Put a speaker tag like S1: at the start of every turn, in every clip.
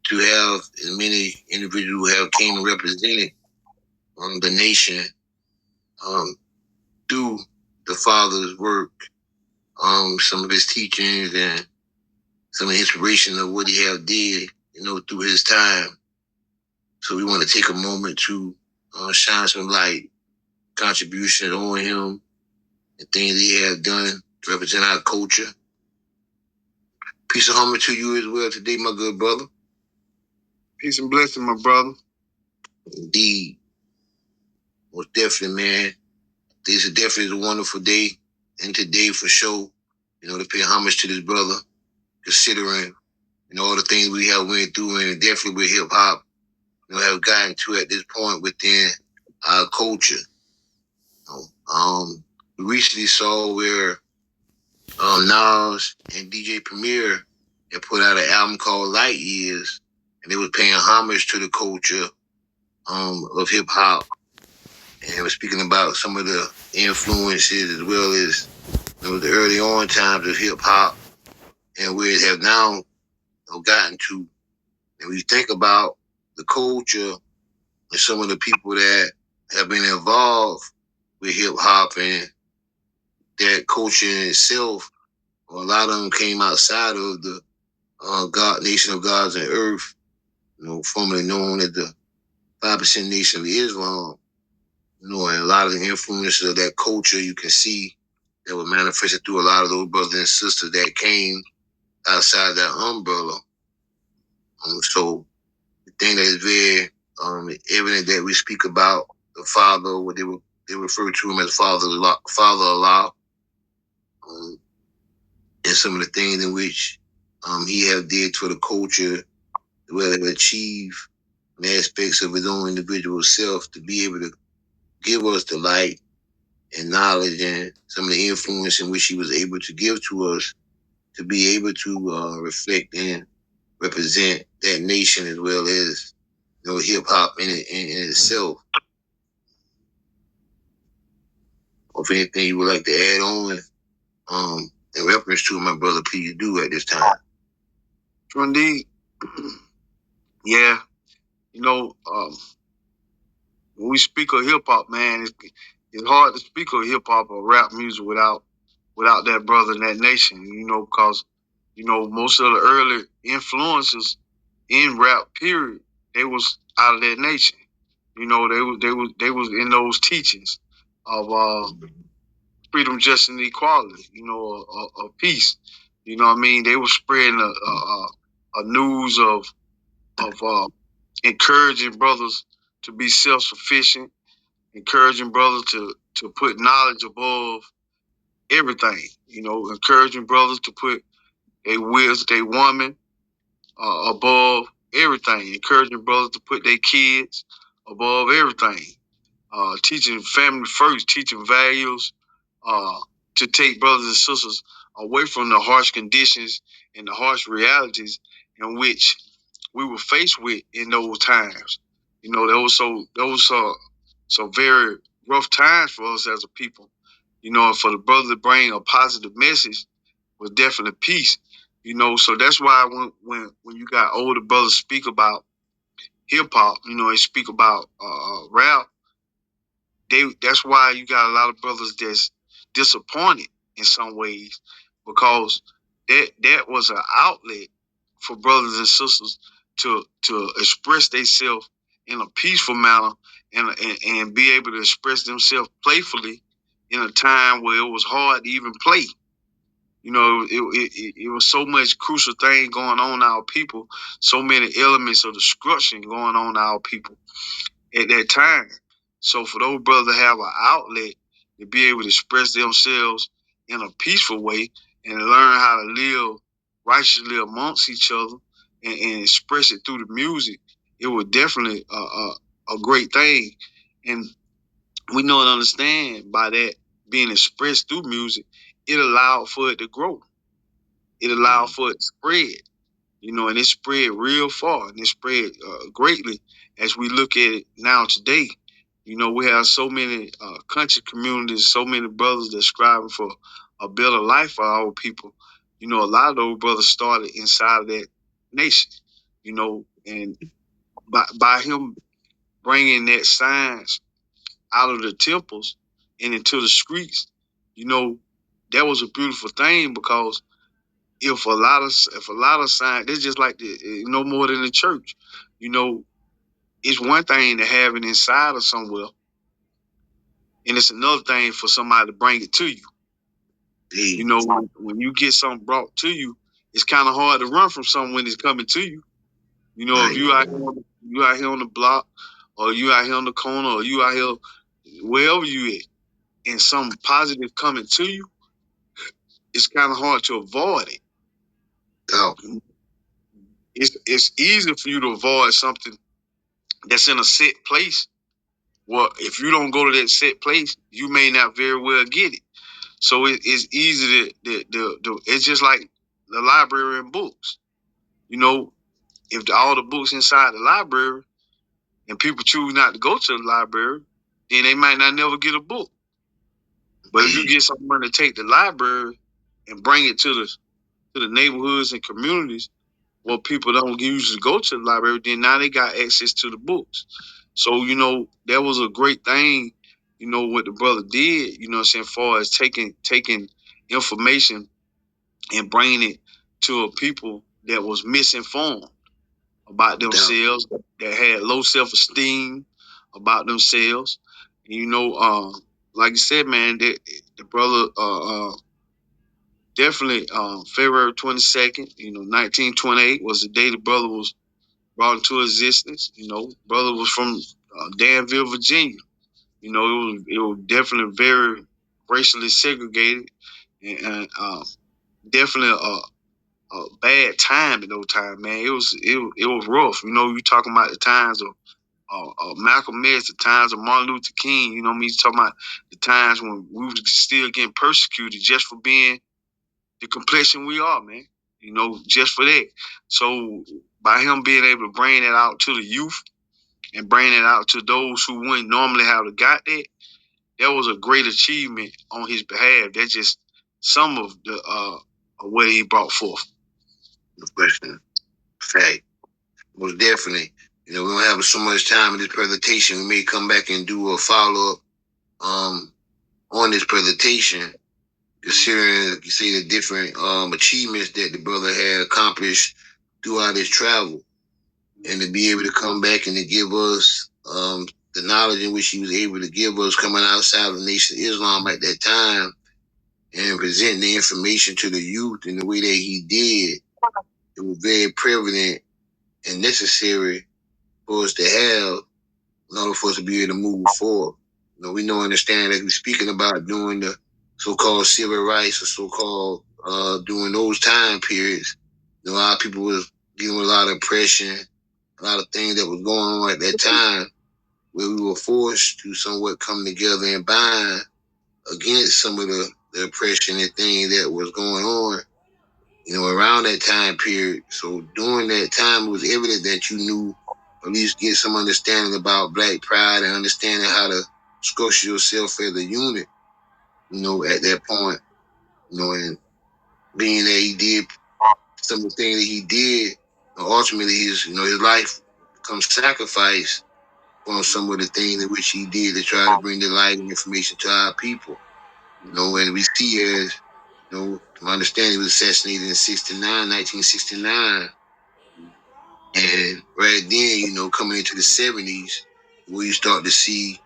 S1: to have as many individuals who have came and represented the nation through the father's work, some of his teachings and some of the inspiration of what he have did, through his time. So we want to take a moment to shine some light, contributions on him, and things he has done to represent our culture. Peace and harmony to you as well today, my good brother.
S2: Peace and blessing, my brother.
S1: Indeed. Most definitely, man. This is definitely a wonderful day, and today for sure, to pay homage to this brother, considering, all the things we have went through, and definitely with hip hop, have gotten to at this point within our culture. We recently saw where Nas and DJ Premier had put out an album called Light Years, and they was paying homage to the culture of hip hop, and was speaking about some of the influences as well as the early on times of hip hop and where it have now gotten to. And when you think about the culture and some of the people that have been involved with hip hop and that culture in itself, a lot of them came outside of the Nation of Gods and Earth, formerly known as the 5% Nation of Islam. And a lot of the influences of that culture you can see that were manifested through a lot of those brothers and sisters that came outside that umbrella. So the thing that is very evident that we speak about the Father, what they refer to him as Father Allah, and some of the things in which he have did for the culture, whether to achieve aspects of his own individual self to be able to give us the light and knowledge and some of the influence in which he was able to give to us to be able to reflect and represent that nation as well as hip hop in itself. Or if anything you would like to add on in reference to my brother, please do at this time.
S2: Indeed. Yeah. When we speak of hip hop, man, it's hard to speak of hip hop or rap music without that brother in that nation, because most of the early influences in rap period, they was out of that nation. They was in those teachings of freedom, justice, and equality, of peace. You know what I mean? They were spreading a news of encouraging brothers to be self-sufficient, encouraging brothers to put knowledge above everything, encouraging brothers to put their wills, their woman above everything, encouraging brothers to put their kids above everything, teaching family first, teaching values, to take brothers and sisters away from the harsh conditions and the harsh realities in which we were faced with in those times. Those so very rough times for us as a people. And for the brother to bring a positive message was definitely peace. So that's why when you got older brothers speak about hip hop, they speak about rap. That's why you got a lot of brothers that's disappointed in some ways, because that was an outlet for brothers and sisters to express themselves in a peaceful manner and be able to express themselves playfully in a time where it was hard to even play. It was so much crucial thing going on in our people, so many elements of destruction going on in our people at that time. So for those brothers to have an outlet to be able to express themselves in a peaceful way and learn how to live righteously amongst each other and express it through the music, it was definitely a great thing. And we know and understand by that being expressed through music, it allowed for it to grow. It allowed for it to spread, and it spread real far and it spread greatly as we look at it now today. We have so many country communities, so many brothers that striving for a better life for our people. A lot of those brothers started inside of that nation. and by him bringing that science out of the temples and into the streets, that was a beautiful thing because if a lot of science, it's just like no more than the church, it's one thing to have it inside of somewhere, and it's another thing for somebody to bring it to you. When you get something brought to you, it's kind of hard to run from something when it's coming to you. If you out here on the block, or you out here on the corner, or you out here wherever you at, and something positive coming to you, it's kind of hard to avoid it.
S1: Oh.
S2: It's easy for you to avoid something that's in a set place. Well, if you don't go to that set place, you may not very well get it. So it's easy it's just like the library and books. If all the books inside the library and people choose not to go to the library, then they might not never get a book. But if you get someone to take the library and bring it to the neighborhoods and communities where people don't usually go to the library, then now they got access to the books. So, that was a great thing, what the brother did, as far as taking information and bringing it to a people that was misinformed about themselves, that had low self-esteem about themselves. Like you said, man, the brother definitely February 22nd, 1928 was the day the brother was brought into existence. Brother was from Danville, Virginia. It was definitely very racially segregated, and definitely a bad time in those times, man. It was rough. You talking about the times of Malcolm X, the times of Martin Luther King. You talking about the times when we were still getting persecuted just for being the complexion we are, man. Just for that. So by him being able to bring that out to the youth and bring it out to those who wouldn't normally have got that was a great achievement on his behalf. That's just some of the what he brought forth.
S1: No question. Fact. Most definitely. We don't have so much time in this presentation. We may come back and do a follow-up on this presentation, considering you see the different achievements that the brother had accomplished throughout his travel, and to be able to come back and to give us the knowledge in which he was able to give us coming outside of the Nation of Islam at that time, and presenting the information to the youth in the way that he did. It was very prevalent and necessary for us to have in order for us to be able to move forward. We know, understand that we're speaking about doing the so-called civil rights or so-called during those time periods. A lot of people was dealing with a lot of oppression, a lot of things that was going on at that time, where we were forced to somewhat come together and bind against some of the oppression and things that was going on, around that time period. So during that time, it was evident that you knew, at least get some understanding about Black pride and understanding how to structure yourself as a unit, at that point, and being that he did some of the things that he did, ultimately his life becomes sacrifice on some of the things in which he did to try to bring the light and information to our people. And we see as, to my understanding, he was assassinated in 1969. And right then, coming into the 70s, where you start to see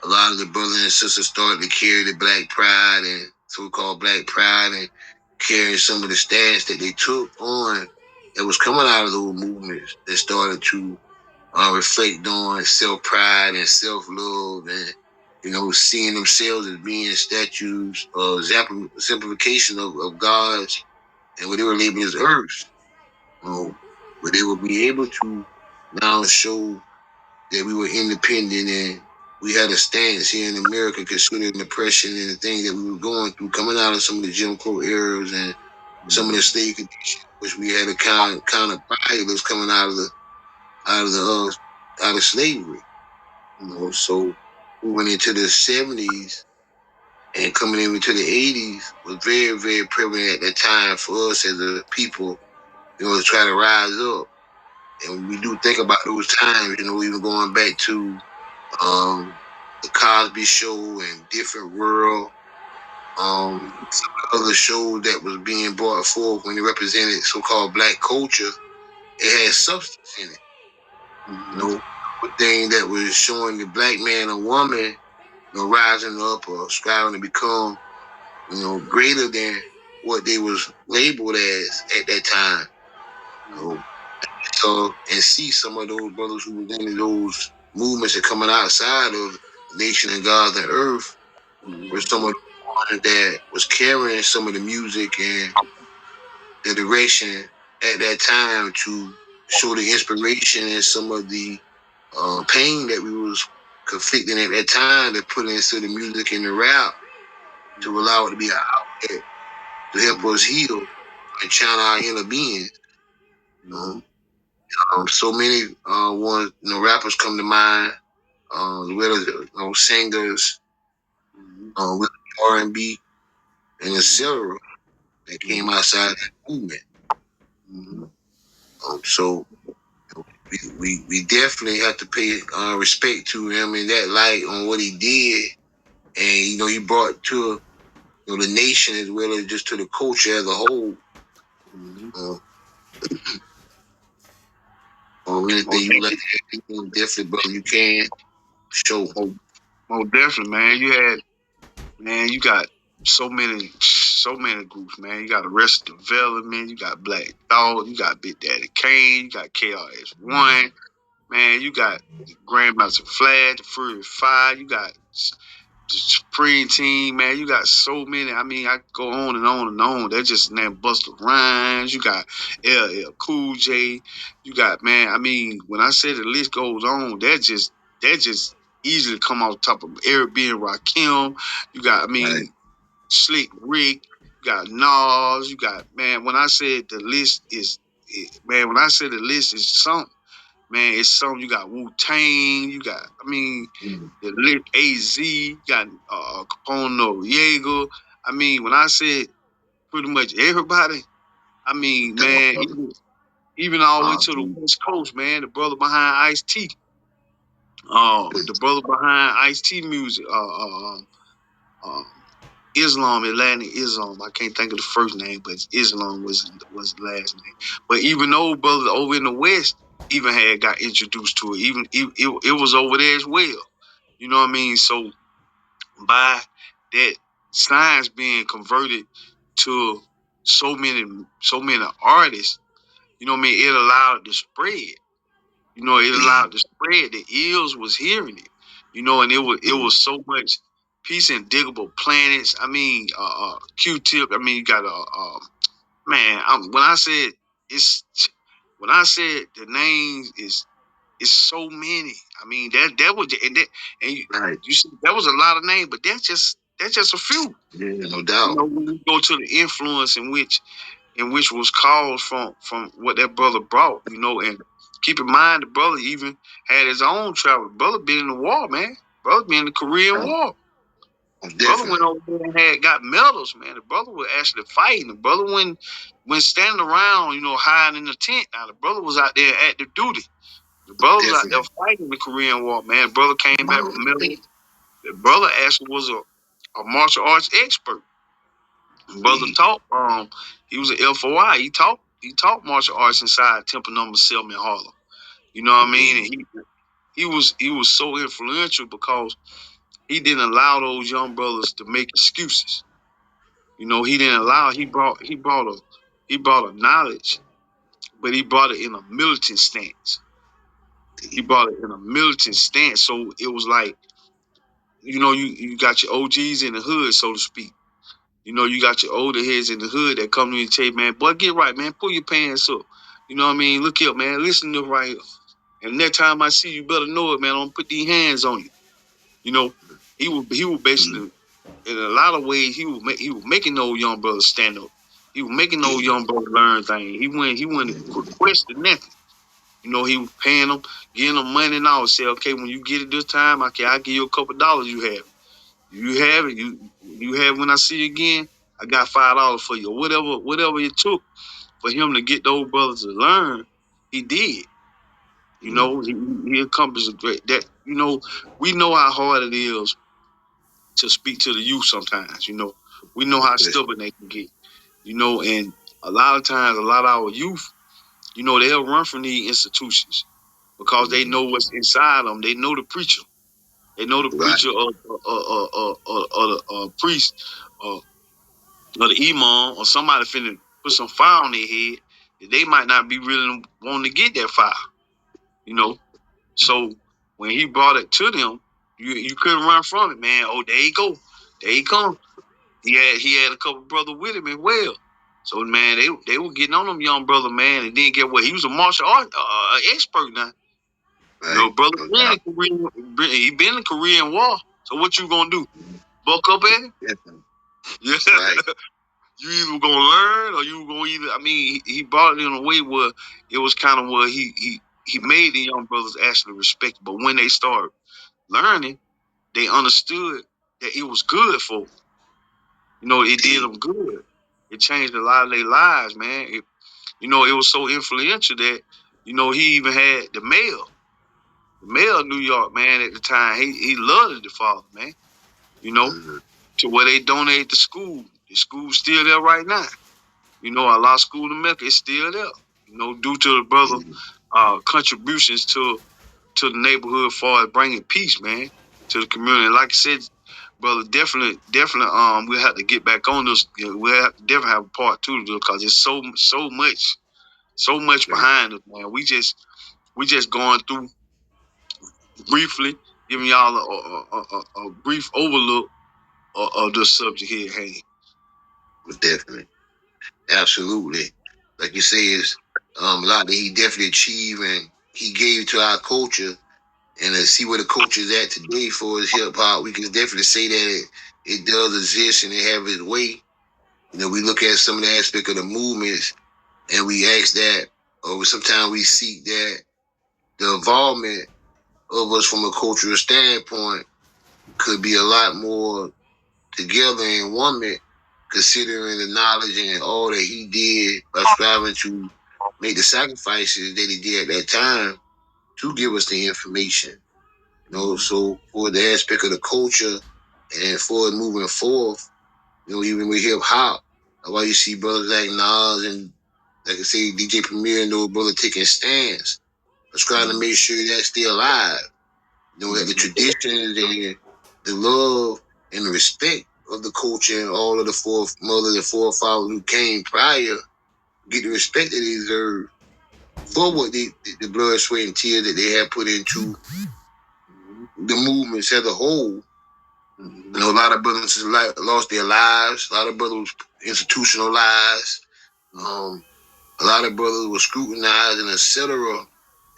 S1: a lot of the brothers and sisters starting to carry the Black pride and so-called Black pride, and carrying some of the stance that they took on that was coming out of those movements that started to reflect on self-pride and self-love, and seeing themselves as being statues of exemplification of God's, and what they were labeling as earth, where they would be able to now show that we were independent and we had a stance here in America, considering the oppression and the things that we were going through, coming out of some of the Jim Crow eras and some of the slave conditions, which we had a kind of violence coming out of slavery. So moving into the 70s and coming into the 80s was very, very prevalent at that time for us as a people, to try to rise up And we do think about those times, even going back to the Cosby Show and Different World, some of the other shows that was being brought forth when they represented so-called black culture, it had substance in it. Thing that was showing the black man or woman, rising up or striving to become, greater than what they was labeled as at that time. So and see some of those brothers who were in those movements that coming outside of Nation and God and Earth were some of the ones that was carrying some of the music and the direction at that time to show the inspiration and some of the pain that we was conflicting at that time to put into the music and the rap to allow it to be an outlet to help us heal and channel our inner being. So many ones, rappers come to mind, as well as singers, with R&B and etc. that came outside that movement. So we definitely have to pay respect to him in that light on what he did, and he brought to the nation as well as just to the culture as a whole. Anything you like to add, definitely, brother, you can show.
S2: Oh, definitely, man. You got so many groups, man. You got Arrested Development, you got Black Thought, you got Big Daddy Kane, you got KRS-One, man. You got Grandmaster Flash, the Fury 5, you got the Supreme Team, man. You got so many. I mean, I go on and on and on. They're just named Busta Rhymes. You got LL Cool J. You got, man. I mean, when I say the list goes on, that just easily come off the top of Eric B. and Rakim. You got, I mean,
S1: Right.
S2: Slick Rick. You got Nas. You got, man. When I said the list is, man. When I said the list is something. Man, it's something. You got Wu Tang. You got, I mean, the Lit AZ. You got Capone Noriega. I mean, when I said pretty much everybody, I mean, man, even all the way to the West Coast, man, the brother behind Ice T, the brother behind Ice T music, um, Islam, Atlantic Islam. I can't think of the first name, but Islam was the last name. But even those brothers over in the West even had got introduced to it. Even it was over there as well. You know what I mean? So by that science being converted to so many artists, you know what I mean, it allowed to spread. You know, it allowed to spread. The ills was hearing it. You know, and it was so much peace and diggable planets. I mean, Q-Tip. I mean, you got man. When I said it's, when I said the names is, it's so many. I mean, that was,
S1: Right.
S2: you see, that was a lot of names, but that's just a few.
S1: Yeah, no doubt.
S2: You know, when you go to the influence in which was caused from what that brother brought, and keep in mind the brother even had his own travel. Brother been in the war, man. Brother been in the Korean War. Brother went over there and got medals, man. The brother was actually fighting. The brother when standing around, hiding in the tent. Now the brother was out there active duty. The brother was out there fighting the Korean War, man. The brother came back with medals. The brother actually was a martial arts expert. Brother taught, he was an FOI. He taught martial arts inside Temple Number 7 in Harlem. You know what I mean? And he was so influential because he didn't allow those young brothers to make excuses. He didn't allow. He brought a knowledge, but he brought it in a militant stance. He brought it in a militant stance. So it was like, you got your OGs in the hood, so to speak. You got your older heads in the hood that come to you and tell you, man, boy, get right, man. Pull your pants up. You know what I mean? Look here, man. Listen to right here. And next time I see you, better know it, man. I'm gonna put these hands on you. You know, he was basically, in a lot of ways, he was making those young brothers stand up. He was making those young brothers learn things. He went requesting nothing. He was paying them, getting them money and all. Say, okay, when you get it this time, okay, I'll give you a couple dollars. You have it. You have it. You have it when I see you again. I got $5 for you. Whatever it took for him to get those brothers to learn, he did. You know, he accomplished a great that. You know, we know how hard it is to speak to the youth. Sometimes, you know, we know how stubborn they can get. You know, and a lot of times, a lot of our youth, you know, they'll run from these institutions because they know what's inside them. They know the preacher. They know the preacher or the priest or the imam or somebody finna put some fire on their head. They might not be really wanting to get that fire, you know. So when he brought it to them, you couldn't run from it, man. Oh, there you go, there he come. He had a couple brothers with him as well. So man, they were getting on them young brother, man, and then get what he was a martial art expert now. You know, brother, he been in Korean War. So what you gonna do? Buck up at him? Yeah. Right. You either gonna learn or you gonna either. I mean, he brought it in a way where it was kind of where he made the young brothers actually respect. But when they started learning, they understood that it was good for them. You know, it did them good. It changed a lot of their lives, man. You know, it was so influential that you know he even had the mayor. The mayor of New York, man, at the time, he loved the father, man. You know, to where they donate to school. The school's still there right now. You know, our law school in Mecca is still there. You know, due to the brother contributions to the neighborhood as far as bringing peace, man, to the community. Like I said, brother, definitely, we'll have to get back on this. You know, we'll have to definitely have a part two to this because there's so much behind us, man. We just going through briefly, giving y'all a brief overlook of the subject here. Hey,
S1: Definitely, absolutely. Like you say, is a lot that he definitely achieved and he gave to our culture. And to see where the culture is at today for his hip hop, we can definitely say that it does exist and it have its way. You know, we look at some of the aspect of the movements and we ask that, or sometimes we seek that the involvement of us from a cultural standpoint could be a lot more together in one, considering the knowledge and all that he did by striving to make the sacrifices that he did at that time to give us the information. You know, so for the aspect of the culture and for it moving forth, you know, even with hip hop, that's why you see brothers like Nas and like I say, DJ Premier and those brothers taking stands. Just trying to make sure that stay alive. You know, that the traditions and the love and the respect of the culture and all of the foremothers and forefathers who came prior get the respect that they deserve for what the blood, sweat, and tears that they have put into the movements as a whole. You know, a lot of brothers lost their lives. A lot of brothers institutionalized. A lot of brothers were scrutinized and etc.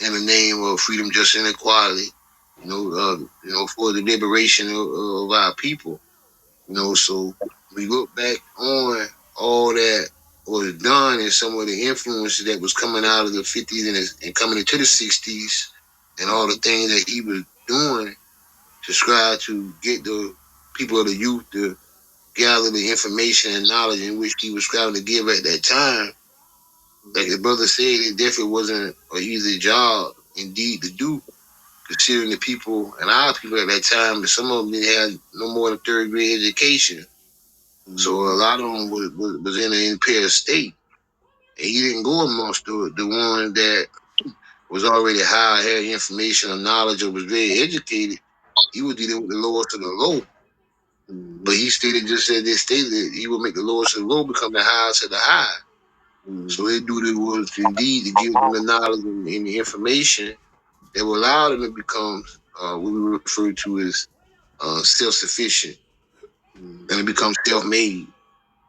S1: in the name of freedom, justice, and equality. You know, for the liberation of our people. You know, so we look back on all that was done and some of the influences that was coming out of the 50s and coming into the 60s and all the things that he was doing to strive to get the people of the youth to gather the information and knowledge in which he was striving to give at that time. Like the brother said, it definitely wasn't an easy job indeed to do, considering the people and our people at that time, some of them didn't have no more than third grade education. So a lot of them was in an impaired state. And he didn't go amongst the ones that was already high, had information or knowledge or was very educated. He was dealing with the lowest of the low. But he stated just as they stated that he would make the lowest of the low become the highest of the high. So his duty was indeed to give them the knowledge and the information that will allow them to become what we refer to as self-sufficient and to become self-made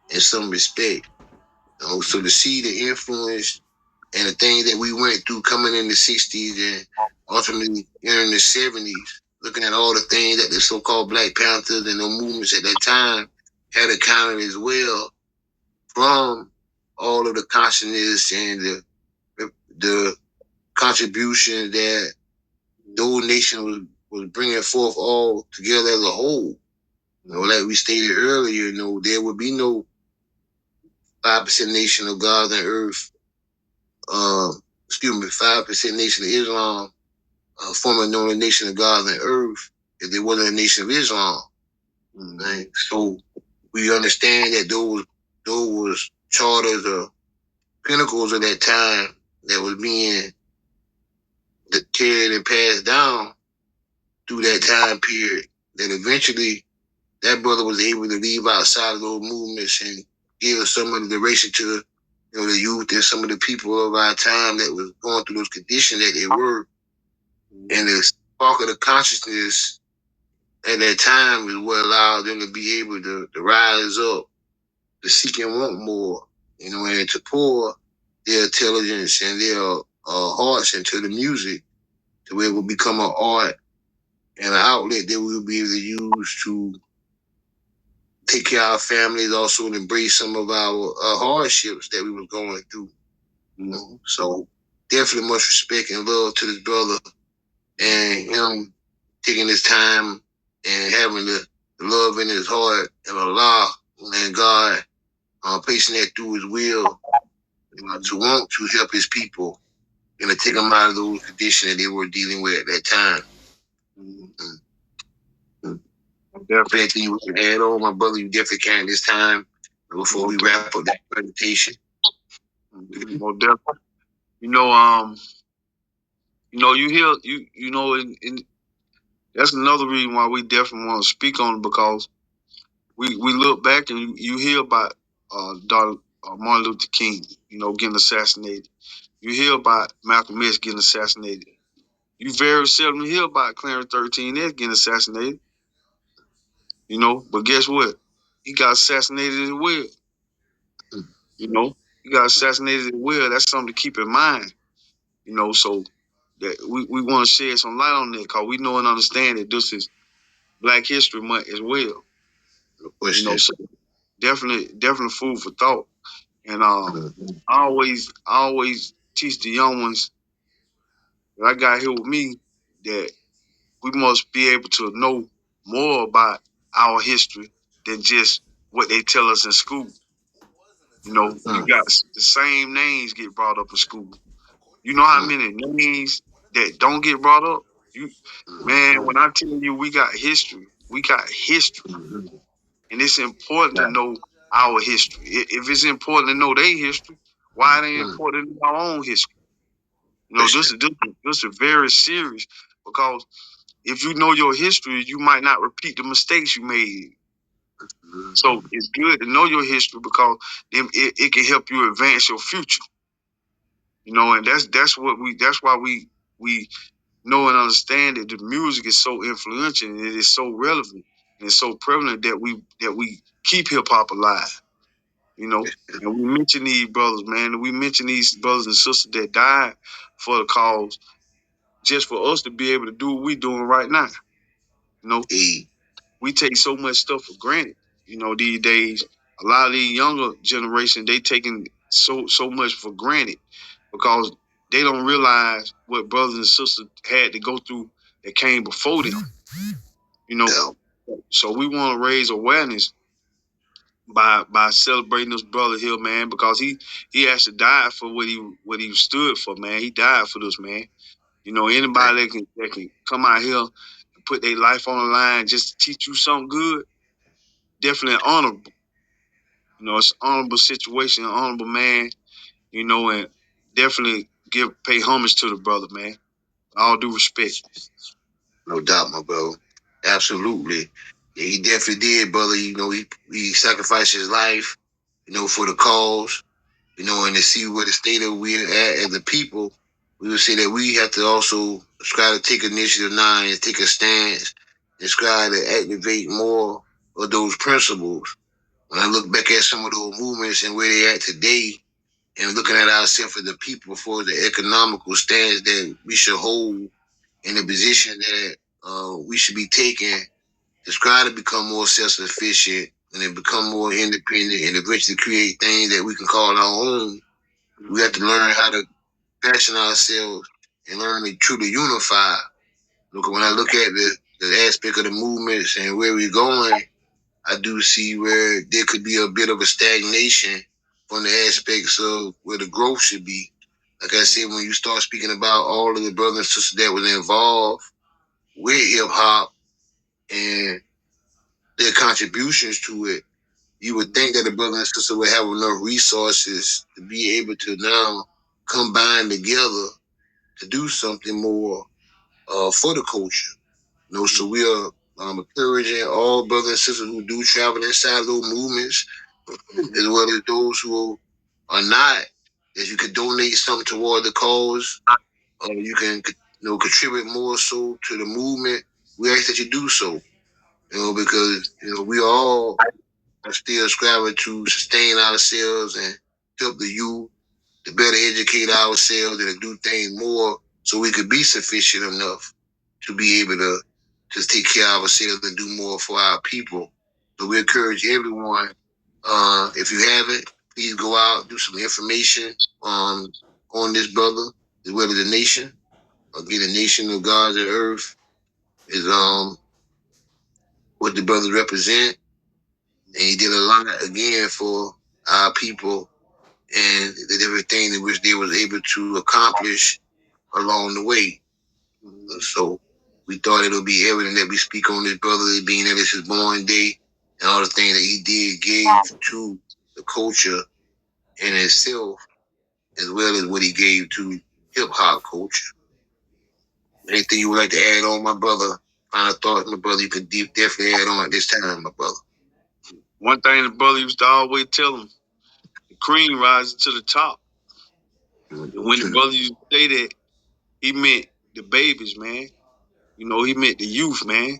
S1: in some respect. So to see the influence and the things that we went through coming in the 60s and ultimately entering the 70s, looking at all the things that the so-called Black Panthers and the movements at that time had accounted as well from all of the consciousness and the contribution that those nations was bringing forth all together as a whole. You know, like we stated earlier, you know, there would be no 5% nation of God on earth 5% Nation of Islam, formerly known as Nation of God and Earth, if there wasn't a Nation of Islam. Right? So we understand that those charters or pinnacles of that time that was being carried and passed down through that time period. That eventually that brother was able to leave outside of those movements and give some of the direction to the youth and some of the people of our time that was going through those conditions that they were. And the spark of the consciousness at that time is what allowed them to be able to rise up, to seek and want more, and to pour their intelligence and their hearts into the music to where it will become an art and an outlet that we'll be able to use to take care of our families, also to embrace some of our hardships that we were going through. So definitely much respect and love to this brother and him taking his time and having the love in his heart and Allah and God placing that through his will to want to help his people and to take them out of those conditions that they were dealing with at that time. Definitely. Anything you want to add on, my brother, you definitely can this time before we wrap up that presentation.
S2: Well, definitely. You hear in that's another reason why we definitely want to speak on it, because we look back and you hear about Martin Luther King, getting assassinated. You hear about Malcolm X getting assassinated. You very seldom hear about Clarence13x getting assassinated. But guess what? He got assassinated as well. He got assassinated as well. That's something to keep in mind. So that we want to shed some light on that, because we know and understand that this is Black History Month as well. So definitely food for thought. And I always teach the young ones that I got here with me that we must be able to know more about our history than just what they tell us in school. You got the same names get brought up in school. You know how many names that don't get brought up? Man, when I tell you we got history, and it's important to know our history. If it's important to know their history, why it ain't important to know our own history? This is very serious, because if you know your history, you might not repeat the mistakes you made. So it's good to know your history, because it can help you advance your future. And that's why we know and understand that the music is so influential and it is so relevant and it's so prevalent that we keep hip hop alive. And we mention these brothers, man, and we mention these brothers and sisters that died for the cause, just for us to be able to do what we doing right now. We take so much stuff for granted. These days, a lot of these younger generation, they taking so much for granted, because they don't realize what brothers and sisters had to go through that came before them. So we want to raise awareness by celebrating this brother here, man, because he actually died for what he stood for, man. He died for this, man. Anybody that can come out here and put their life on the line just to teach you something good, definitely honorable. It's an honorable situation, an honorable man. And definitely pay homage to the brother, man. All due respect.
S1: No doubt, my brother. Absolutely. Yeah, he definitely did, brother. He sacrificed his life, for the cause, and to see where the state of we are at as a people, we would say that we have to also try to take initiative now and take a stance and try to activate more of those principles. When I look back at some of those movements and where they're at today, and looking at ourselves as the people for the economical stance that we should hold in the position that we should be taking to try to become more self-sufficient and then become more independent and eventually create things that we can call our own. We have to learn how to fashion ourselves and learn to truly unify. Look, when I look at the aspect of the movements and where we're going, I do see where there could be a bit of a stagnation from the aspects of where the growth should be. like I said, when you start speaking about all of the brothers and sisters that was involved with hip hop and their contributions to it, you would think that the brother and sister would have enough resources to be able to now combine together to do something more for the culture. So we are encouraging all brothers and sisters who do travel inside those movements, as well as those who are not, that you could donate something toward the cause, or you can contribute more so to the movement. We ask that you do so, because we all are still striving to sustain ourselves and help the youth to better educate ourselves and to do things more so we could be sufficient enough to be able to just take care of ourselves and do more for our people. So we encourage everyone, if you haven't, please go out, do some information on this brother as well as the nation. Again, the nation of gods and earth is what the brothers represent. And he did a lot again for our people and the different things in which they was able to accomplish along the way. So we thought it would be evident that we speak on this brother, being that it's his born day, and all the things that he did gave to the culture in itself, as well as what he gave to hip hop culture. Anything you would like to add on, my brother? Final thoughts, my brother, you could definitely add on at this time, my brother.
S2: One thing the brother used to always tell him, the cream rises to the top. And when the brother used to say that, he meant the babies, man. He meant the youth, man.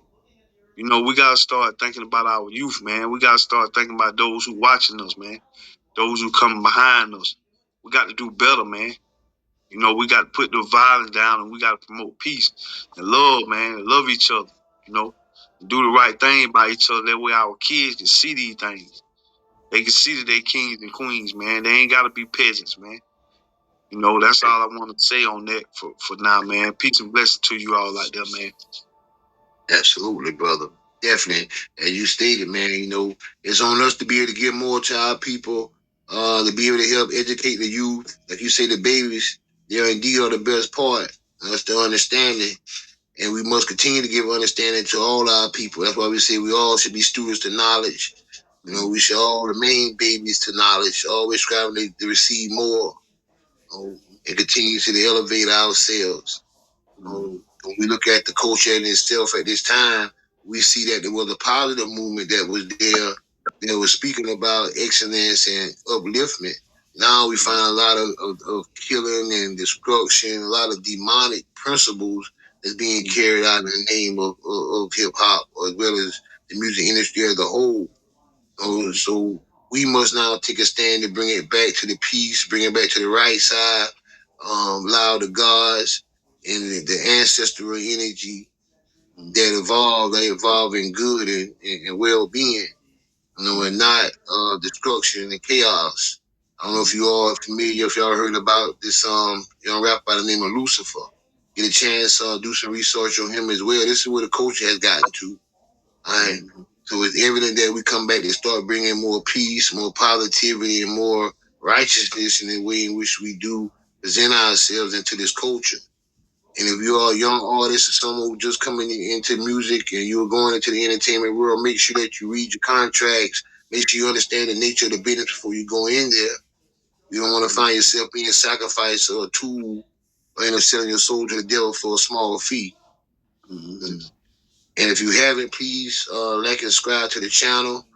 S2: We gotta start thinking about our youth, man. We gotta start thinking about those who watching us, man. Those who coming behind us. We got to do better, man. We got to put the violence down and we got to promote peace and love, man, and love each other, do the right thing by each other. That way our kids can see these things. They can see that they kings and queens, man. They ain't got to be peasants, man. That's all I want to say on that for now, man. Peace and blessings to you all out there, man.
S1: Absolutely, brother. Definitely. As you stated, man, it's on us to be able to give more to our people, to be able to help educate the youth. Like you say, the babies, they indeed are the best part. That's the understanding. And we must continue to give understanding to all our people. That's why we say we all should be students to knowledge. We should all remain babies to knowledge, always striving to receive more, and continue to elevate ourselves. When we look at the culture in itself at this time, we see that there was a positive movement that was there that was speaking about excellence and upliftment. Now we find a lot of killing and destruction, a lot of demonic principles that's being carried out in the name of hip hop, as well as the music industry as a whole. So we must now take a stand to bring it back to the peace, bring it back to the right side, allow the gods and the ancestral energy that evolve in good and well-being, and not destruction and chaos. I don't know if you all are familiar, if y'all heard about this young rapper by the name of Lucifer. Get a chance, do some research on him as well. This is where the culture has gotten to. All right. So it's evident that we come back and start bringing more peace, more positivity, and more righteousness in the way in which we do present ourselves into this culture. And if you are a young artist or someone who just coming into music and you're going into the entertainment world, make sure that you read your contracts. Make sure you understand the nature of the business before you go in there. You don't want to find yourself being sacrificed or a tool or end up selling your soul to the devil for a small fee. Mm-hmm. And if you haven't, please like and subscribe to the channel.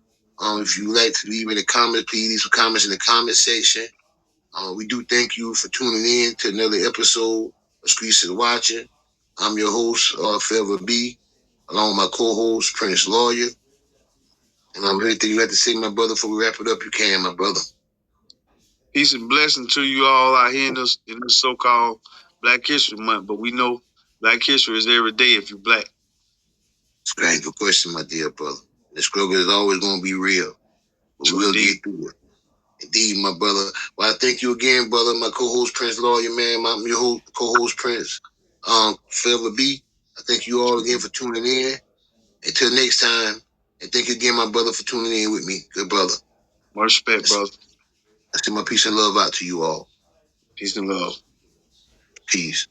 S1: If you like to leave in the comments, please leave some comments in the comment section. We do thank you for tuning in to another episode of Streets is Watching. I'm your host, Forever B, along with my co-host, Prince Lawyer. And anything you like to say, my brother, before we wrap it up, you can, my brother.
S2: Peace and blessing to you all out here in this so-called Black History Month. But we know Black History is every day if you're black.
S1: It's a great question, my dear brother. The struggle is always going to be real. But we will get through it. Indeed, my brother. Well, I thank you again, brother. My co-host Prince Lawyer, man. Your co-host Prince, Forever B. I thank you all again for tuning in. Until next time, and thank you again, my brother, for tuning in with me. Good brother.
S2: More respect, brother.
S1: I send my peace and love out to you all.
S2: Peace and love.
S1: Peace.